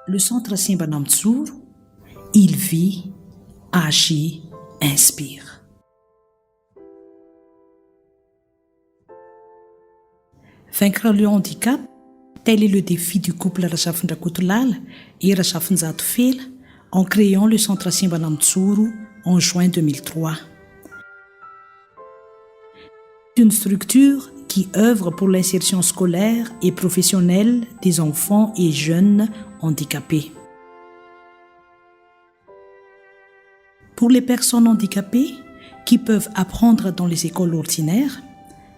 Le centre Simbanamtsuru, il vit, agit, inspire. Vaincre le handicap, tel est le défi du couple Rajafindrakotoulala et Rajafinjatofela en créant le centre Simbanamtsuru en juin 2003. Une structure qui œuvre pour l'insertion scolaire et professionnelle des enfants et jeunes handicapés. Pour les personnes handicapées qui peuvent apprendre dans les écoles ordinaires,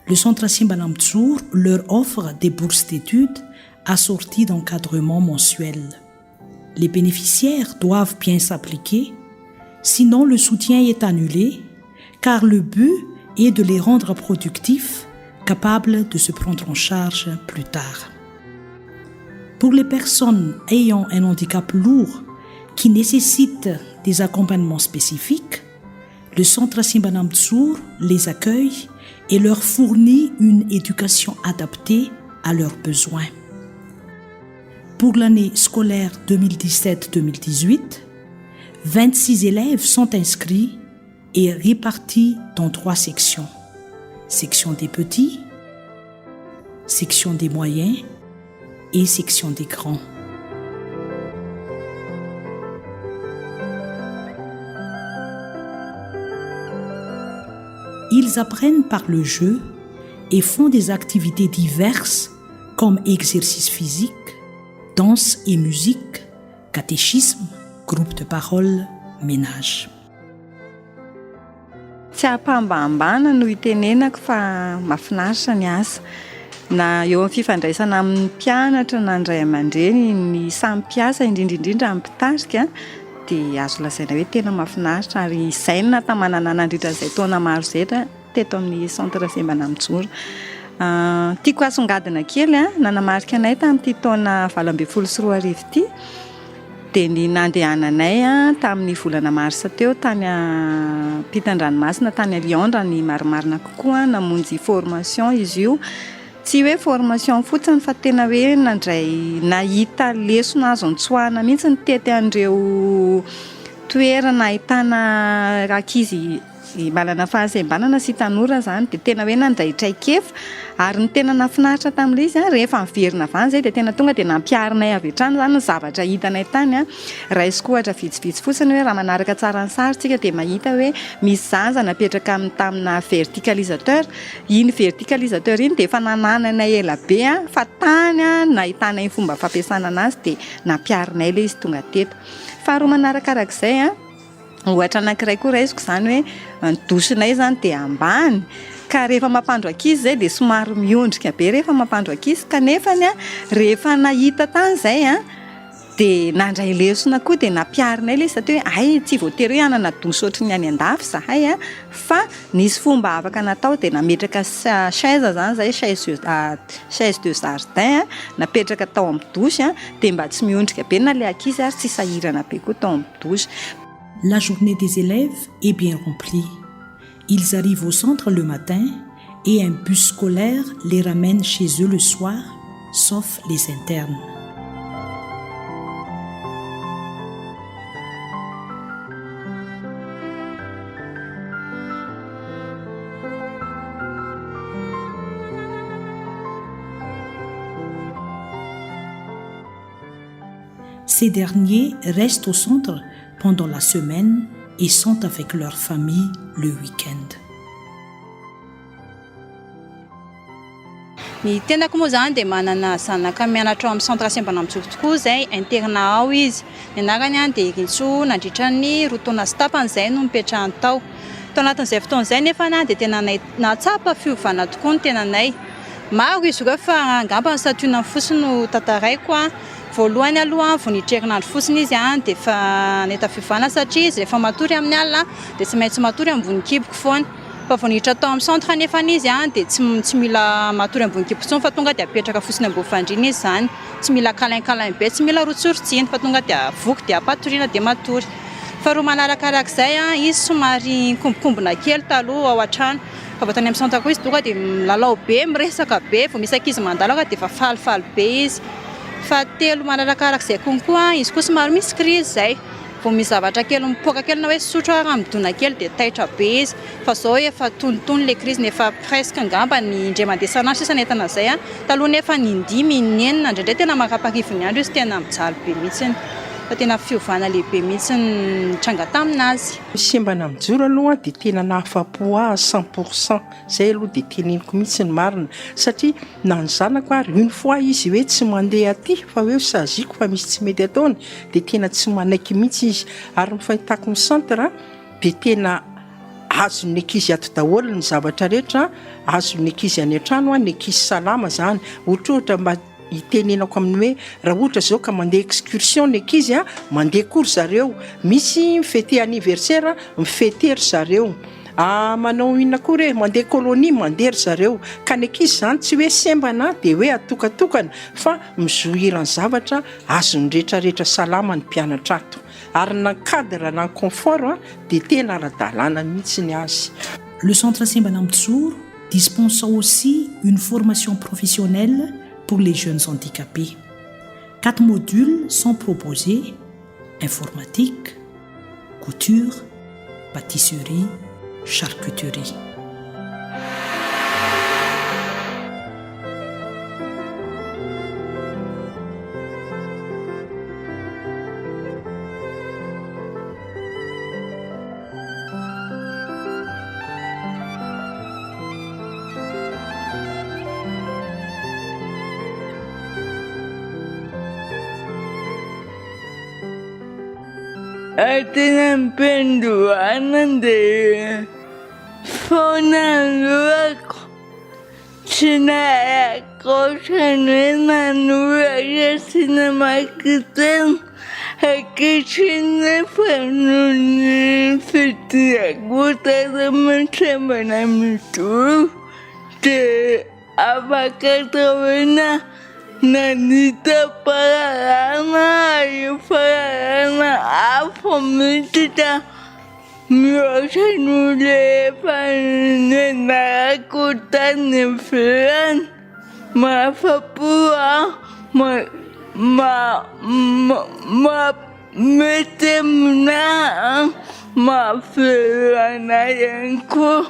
le centre Simbanamtsuru leur offre des bourses d'études assorties d'encadrements mensuels. Les bénéficiaires doivent bien s'appliquer, sinon le soutien est annulé, car le but est de les rendre productifs, capables de se prendre en charge plus tard. Pour les personnes ayant un handicap lourd qui nécessite des accompagnements spécifiques, le centre Simbanamtsuru les accueille et leur fournit une éducation adaptée à leurs besoins. Pour l'année scolaire 2017-2018, 26 élèves sont inscrits et répartis dans 3 sections. Section des petits, section des moyens et section des grands. Ils apprennent par le jeu et font des activités diverses comme exercice physique, danse et musique, catéchisme, groupe de parole, ménage. Tsy hampambambana no itenenako fa mahafinaritra ny asa na eo amin'ny fifandraisana amin'ny mpianatra na ndray aman-dreny ny samy mpiasa indrindrindrindra amin'ny mpitarika dia azo lazaina hoe tena mahafinaritra ary izay no natamanana nandritra izay taona maro izay teto amin'ny centre Simbanamtsuru. Tiako asongadina kely nanamarika anay tamin'ity taona 2024 ity dia ny nandehananay tamin'ny volana marsa teo tany ampitan-dranomasina tany a Lyon raha ny marimarina kokoa namonjy formation izy io. Tsy hoe formation fotsiny fa tena hoe nandray nahita lesona azo antsoahana mihitsy ny tety an'ireo toerana ahitana ankizy manana fahasembanana sy tanora zany dia tena hoe nandray traikefa ary ny tena nafinaritra tamin'ilay izy rehefa miverina avany zay dia tena tonga dia nampiarinay avy hatrany zany ny zavatra hitanay tany raisiko ohatra vitsivitsy fotsiny hoe raha manaraka tsara ny saritsika dia mahita hoe misy zaza napetraka tamina verticalisateur. Iny verticalisateur iny dia efa nanananay ela be fa tany nahitanay fomba fampiasana anazy dia nampiarinay ilay izy tonga teto. Faharoa manarakarak'izay ohatra anankiray koa raisiko zany hoe dosinay zany dia ambany ka rehefa mampandro ankizy zay dia somary miondrika be rehefa mampandro ankizy kanefa rehefa nahita tany zay dia nandray lesona koa dia nampiarinay ilay satria hoe ay tsy voatery hoe hanana dosy ohatry ny any an-dafy zahay fa nisy fomba afaka natao dia nametraka chaise zany zay chaise de jardin napetraka tao amin'ny dosy dia mba tsy miondrika be na ilay ankizy ary tsy sahirana be koa tao amin'ny dosy. La journée des élèves est bien remplie. Ils arrivent au centre le matin et un bus scolaire les ramène chez eux le soir, sauf les internes. Ces derniers restent au centre pendant la semaine et sont avec leur famille le week-end. Ny tenako moa zany dia manana zanaka mianatra amin'ny centre Simbanamtsuru tokoa izay internat ao izy. Ny anarany dia Irinso nandritra ny 2 taona sy tapany izay no mipetrahany tao. Tao anatin'izay fotoana izay nefa dia tena nahatsapa fiovana tokoa ny tenanay. Maro izy ireo fa angamba ny santionany fotsiny no tantaraiko voalohany aloha vao nitrerinandro fotsiny izy dia fa neta fiovana satria izy rehefa matory amin'ny alina dia tsy maintsy matory ambony kiboko foana. Fa vao niditra tao amin'ny centre nefa izy dia tsy mila matory ambony kiboko fotsiny fa tonga dia apetraka fotsiny ambony fandriana izy zany. Tsy mila kalain-kalain be, tsy mila rotsoritsiny fa tonga dia voky dia apatoriana dia matory. Fa roa manarakarak'izay izy somary kombokombona kely taloha ao an-trano. Fa vao tany amin'ny centre koa izy tonga dia milalao be, miresaka be, vao misy ankizy mandalo dia efa falifaly be izy. fahatelo manarakarak'izay konkoa izy koa somary misy crise zay vao misy zavatra kely mipoaka kely na hoe sotro ara midona kely dia taitra be izy fa zao efa tonitony le crise nefa presque angamba ny indray mandeha sanandro sisa netana zay taloha nefa ny 5 ny 9 ndraindray tena makapakivony andro izy tena mijaly be mihitsiny fa tena fiovana lehibe mihitsy ny tranga taminazy. Sembana mijoro aloha dia tena nahafapo azy 100%. Zay aloha dia teneniko mihitsy ny marina satria na ny zanako ary une fois izy hoe tsy mandeha aty fa hoe saziko fa misy tsy mety ataony dia tena tsy manaiky mihitsy izy ary ny fahitako ny centre dia tena azon'ny ankizy ato daholo ny zavatra rehetra azon'ny ankizy any an-trano ny ankizy salama zany ohatra mba itenenako amin'ny hoe raha ohatra zao ka mandeha excursion ny ankizy mandeha kory zareo misy mifety anniversaire mifetery zareo manao inona kory mandeha kolonia mandeha zareo ka ny ankizy zany tsy hoe sembana dia hoe atokatokana fa mizohirany zavatra azony rehetrarehetra salama ny mpianatra ato ary na cadre na confort dia tena ara-dalàna mihitsy ny azy. Le centre Simbana Mtsuru dispense aussi une formation professionnelle pour les jeunes handicapés. 4 modules sont proposés: informatique, couture, pâtisserie, charcuterie. Tena mpendoana dia fonaloako tsy nahako ohatrany hoe nanoraka sy namaky tena ankehitriny nefa noho ny fidirako tara-Simbana Mtsuru dia afaka atao hoe nanita fahalalana io fahalalana hafa mihitsy mihoatra noho le efa nianarako tany ivelany mahafapo mety aminahy mahavelo anahy ihany koa.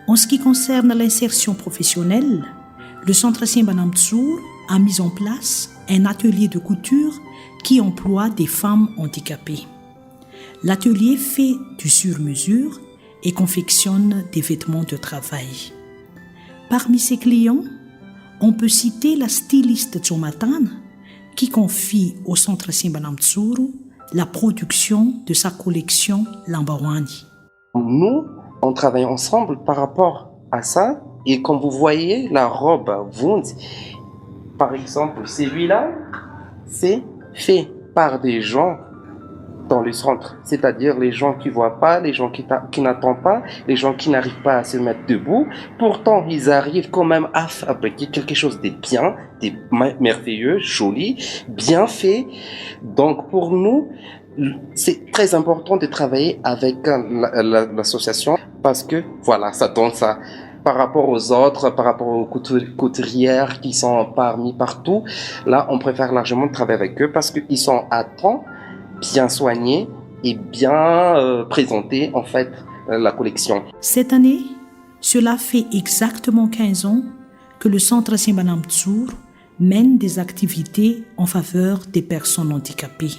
En ce qui concerne l'insertion professionnelle, le centre Simbana Mtsuru a mis en place un atelier de couture qui emploie des femmes handicapées. L'atelier fait du sur-mesure et confectionne des vêtements de travail. Parmi ses clients, on peut citer la styliste Tsomatana qui confie au centre Simbana Mtsuru la production de sa collection Lambawani. Nous, on travaille ensemble par rapport à ça et comme vous voyez, la robe Wund, par exemple, celui-là, c'est fait par des gens dans le centre, c'est-à-dire les gens qui ne voient pas, les gens qui n'attendent pas, les gens qui n'arrivent pas à se mettre debout. Pourtant, ils arrivent quand même à fabriquer quelque chose de bien, de merveilleux, joli, bien fait. Donc pour nous, c'est très important de travailler avec l'association parce que voilà, ça donne ça. Par rapport aux autres, par rapport aux couturières qui sont partout, là, on préfère largement travailler avec eux parce qu'ils sont à temps, bien soignés et bien présentés, en fait, la collection. Cette année, cela fait exactement 15 ans que le centre Simbana Mtsuru mène des activités en faveur des personnes handicapées.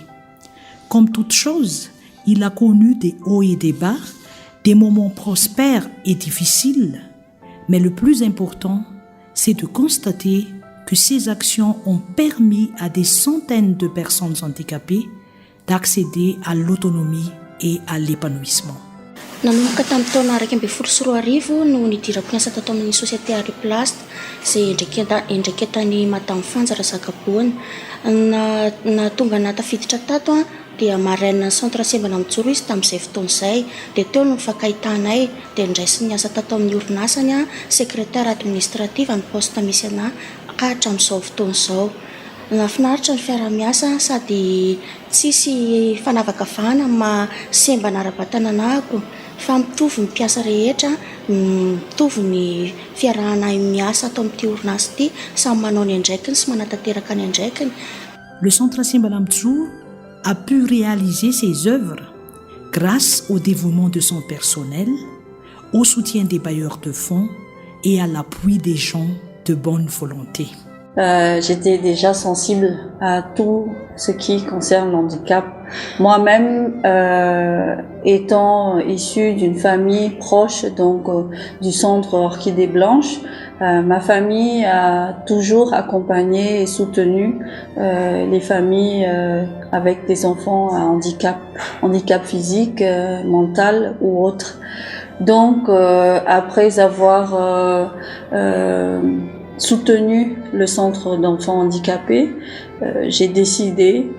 Comme toute chose, il a connu des hauts et des bas, des moments prospères et difficiles. Mais le plus important, c'est de constater que ces actions ont permis à des centaines de personnes handicapées d'accéder à l'autonomie et à l'épanouissement. Nanomboka tamin'ny taona 2024 no nidirako niasa tato amin'ny société Ariplast izay endraiketan'ny Madame Fanjara Zakaboana. Na tonga natafiditra tato dia maraina ny centre Simbana Mtsuru izy tamin'izay fotoana izay dia teo no mifakahitahnay dia ndraisy niasa tato amin'ny orinasany secrétaire administrative amin'ny poste misy anahy ka hatramin'izao fotoana izao. Nafinaritra ny fiara-miasa sady tsisy fanavakavahana ma sembana ara-batananako fa mitovy ny mpiasa rehetra, mitovy ny fiarahana miasa atao amin'ity orinasa ity, samy manao ny andraikiny sy manatanteraka ny andraikiny Le Centre Simbalam Tsour a pu réaliser ses œuvres grâce au dévouement de son personnel, au soutien des bailleurs de fonds et à l'appui des gens de bonne volonté. J'étais déjà sensible à tout ce qui concerne le handicap. Moi-même, étant issue d'une famille proche du centre Orchidée Blanche, ma famille a toujours accompagné et soutenu les familles avec des enfants à handicap physique, mental ou autre. Donc, après avoir soutenu le centre d'enfants handicapés, j'ai décidé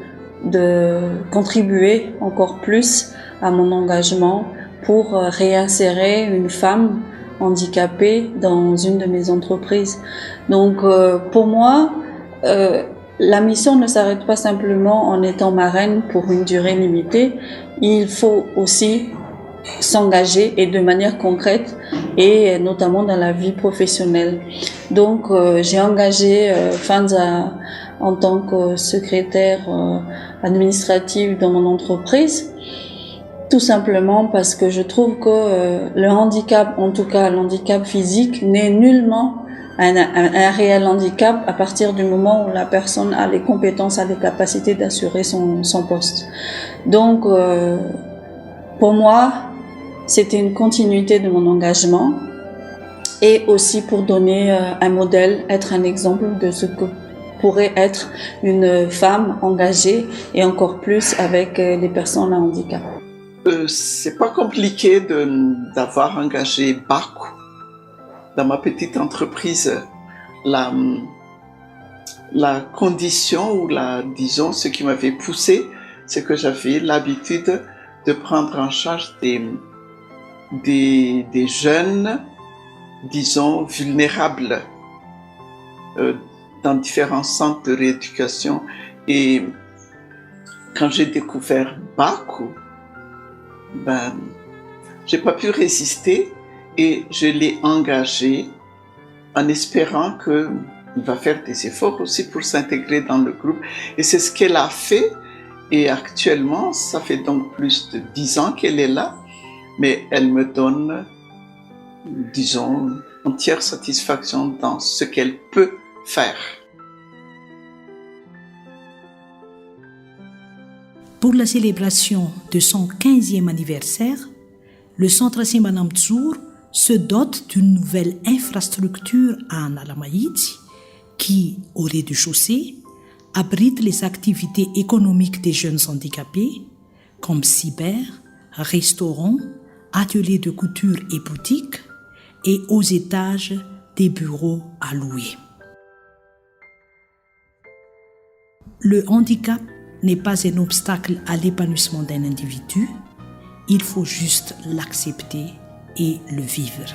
de contribuer encore plus à mon engagement pour réinsérer une femme handicapée dans une de mes entreprises. Donc pour moi, la mission ne s'arrête pas simplement en étant marraine pour une durée limitée. Il faut aussi s'engager et de manière concrète et notamment dans la vie professionnelle. Donc j'ai engagé Fanza en tant que secrétaire administrative dans mon entreprise, tout simplement parce que je trouve que le handicap, en tout cas le handicap physique, n'est nullement un réel handicap à partir du moment où la personne a les compétences, a les capacités d'assurer son poste. Donc pour moi, c'était une continuité de mon engagement et aussi pour donner un modèle, être un exemple de ce que pourrait être une femme engagée et encore plus avec les personnes à handicap. C'est pas compliqué d'avoir engagé Baku. Dans ma petite entreprise, la condition ou disons ce qui m'avait poussé, c'est que j'avais l'habitude de prendre en charge des jeunes, disons, vulnérables dans différents centres de rééducation. Et quand j'ai découvert Baku, j'ai pas pu résister et je l'ai engagé en espérant qu'il va faire des efforts aussi pour s'intégrer dans le groupe. Et c'est ce qu'elle a fait. Et actuellement, ça fait donc plus de 10 ans qu'elle est là. Mais elle me donne, disons, entière satisfaction dans ce qu'elle peut faire. Pour la célébration de son 15e anniversaire, le Centre Simbalam Tsour se dote d'une nouvelle infrastructure à Nalamaïti qui, au rez-de-chaussée, abrite les activités économiques des jeunes handicapés comme cyber, restaurants, ateliers de couture et boutiques, et aux étages des bureaux à louer. Le handicap n'est pas un obstacle à l'épanouissement d'un individu, il faut juste l'accepter et le vivre.